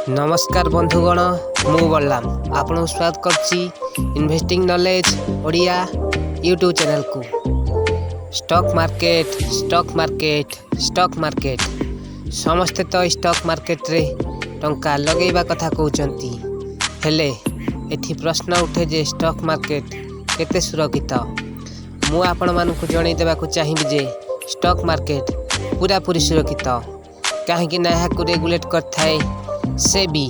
नमस्कार बंधुगण मु बलराम आपन स्वागत करछि investing knowledge Odia YouTube channel को। स्टॉक मार्केट समस्ते तो स्टॉक मार्केट रे टंका लगेइबा कथा कहउचंती, हेले एठी प्रश्न उठे जे स्टॉक मार्केट केते सुरक्षित। मु आपण मानकु जणै देबाकू चाहिबी जे स्टॉक मार्केट पूरा पूरी सुरक्षित, काहेकि ना याकू रेगुलेट करथाय SEBI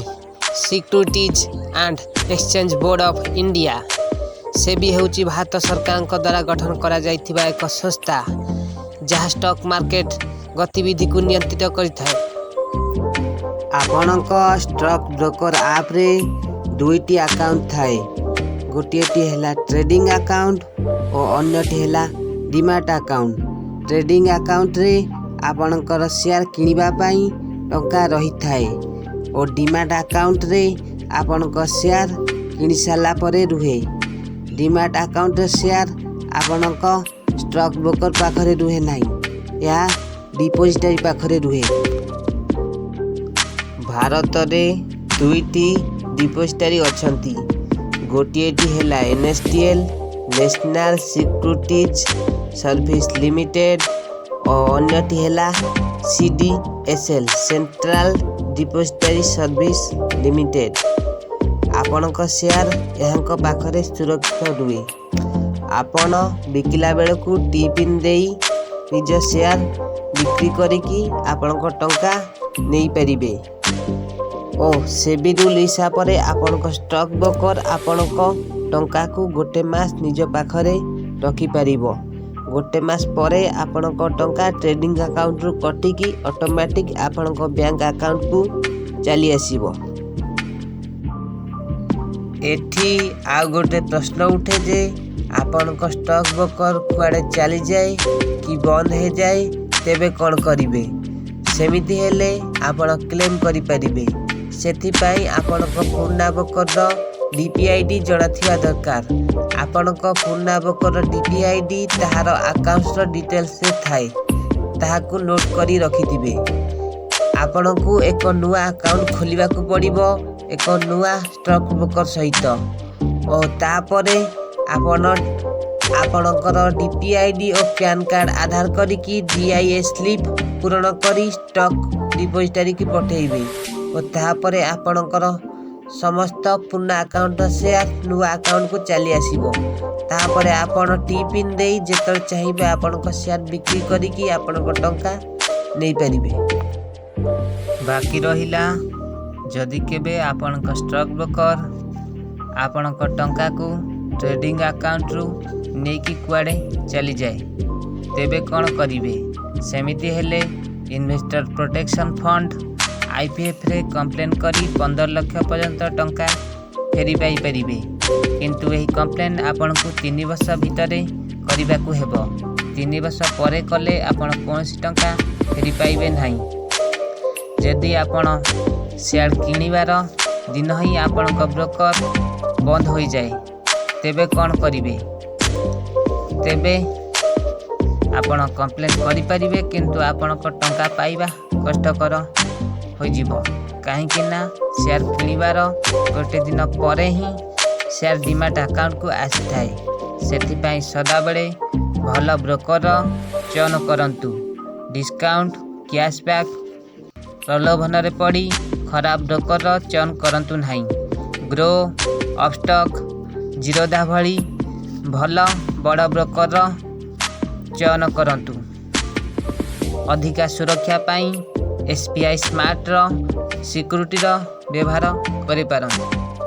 securities and exchange board of India. SEBI हेउची भारत सरकार द्वारा गठन करा जाइथिबा एक संस्था जहाँ स्टॉक मार्केट गतिविधि को नियंत्रित करिथाय। आपणक स्टॉक ब्रोकर ऐप रे दुईटी अकाउंट थाए, गोटेटी हैला ट्रेडिंग अकाउंट और अन्यटी हैला डीमैट अकाउंट। ट्रेडिंग अकाउंट रे आपणकर शेयर किनिबा पई टंका रही थाए और डीमैट अकाउंट रे आपणक शेयर किनि साला परे रुहे। डीमैट अकाउंट रे शेयर आपणक स्टॉक ब्रोकर पाखरे रुहे नाही, या डिपोजिटरी पाखरे रुहे। भारत रे दुईटी डिपोजिटरी अछंती, गोटेटी हैला NSDL national securities service limited और अन्यटी हैला CDSL central depository service limited. आपणक शेयर यहाँक पाखरे सुरक्षित रुहे। आपण बिकिला बेलकू टी पिन देई निज शेयर बिक्री करिकी आपणक टंका नेई परिबे। ओ सेबी रूल हिसाब रे आपणक स्टॉक ब्रोकर आपणक टंका को गोटे मास निज पाखरे रखी परिबो। गोटे मास परे आपणक टंका ट्रेडिंग अकाउंट रु कटिकी ऑटोमेटिक आपणक बैंक अकाउंट को चली आसीबो। एठी आ गोटे प्रश्न उठे जे आपणक स्टॉक ब्रोकर कुआडे चली जाए कि बंद हो जाए तेबे कौन करिवे। सेमिति हेले आपण क्लेम करि परिबे। सेथिपाई आपणक पुराना ब्रोकर डीपीआईडी जणा थिया दरकार। आपणक पुराना ब्रोकर डीपीआईडी ताहार अकाउंट डिटेल्स से थाए, ताहाकू नोट करी रखिथिबे। आपणकू एक नुआ अकाउंट खोलिबा को पड़िबो, एक नुआ स्टॉक ब्रोकर सहित। और तापरे आपणकर डीपीआईडी और पैन कार्ड आधार करिकी डीआईए स्लिप पूरण करी स्टॉक डिपोजिटरी की पठेइबे। और तापरे आपणकर समस्त पुराना अकाउंट शेयर नुआ अकाउंट को चली आसीबो। तापरे आपण टी पिन देई जेतल चाहिबे आपणक शेयर बिक्री करिकी आपणक टंका नै परिबे। बाकी रहिला जदि केबे आपणक स्टॉक ब्रोकर आपणक टंका को ट्रेडिंग अकाउंट रु नेकी कुआडे चली जाए तेबे कौन करिवे। सेमिति हेले इन्वेस्टर प्रोटेक्शन फंड आईपीएफ रे कंप्लेन करी 15 लाख पर्यंत टंका फेरी पाई परिबे। किंतु एही कंप्लेन आपन को 3 वर्ष भितरे करिबा को हेबो। 3 वर्ष परे कले आपन कोनसी टंका फेरी पाइबे नाही। यदि आपन शेयर किनिबार दिन ही आपन को ब्रोकर बंद हो जाए तेबे कौन करिवे। तेबे आपन कंप्लेन करि परिबे, किंतु आपन को टंका पाइबा कष्टकर हो जीवो। काहेकि ना शेयर किनिबार गोटे दिन परे ही शेयर डीमैट अकाउंट को आसी थाए। सेथिपाई सदा बेले भल ब्रोकर चयन करंतु। डिस्काउंट कैशबैक प्रलोभन रे पड़ी खराब ब्रोकर चयन करंतु नहीं। ग्रो अपस्टॉक जीरोधा भली भल बड़ ब्रोकर चयन करंतु। अधिका सुरक्षा पाई एसबीआई स्मार्ट सिक्योरिटी व्यवहार करि पारंतु।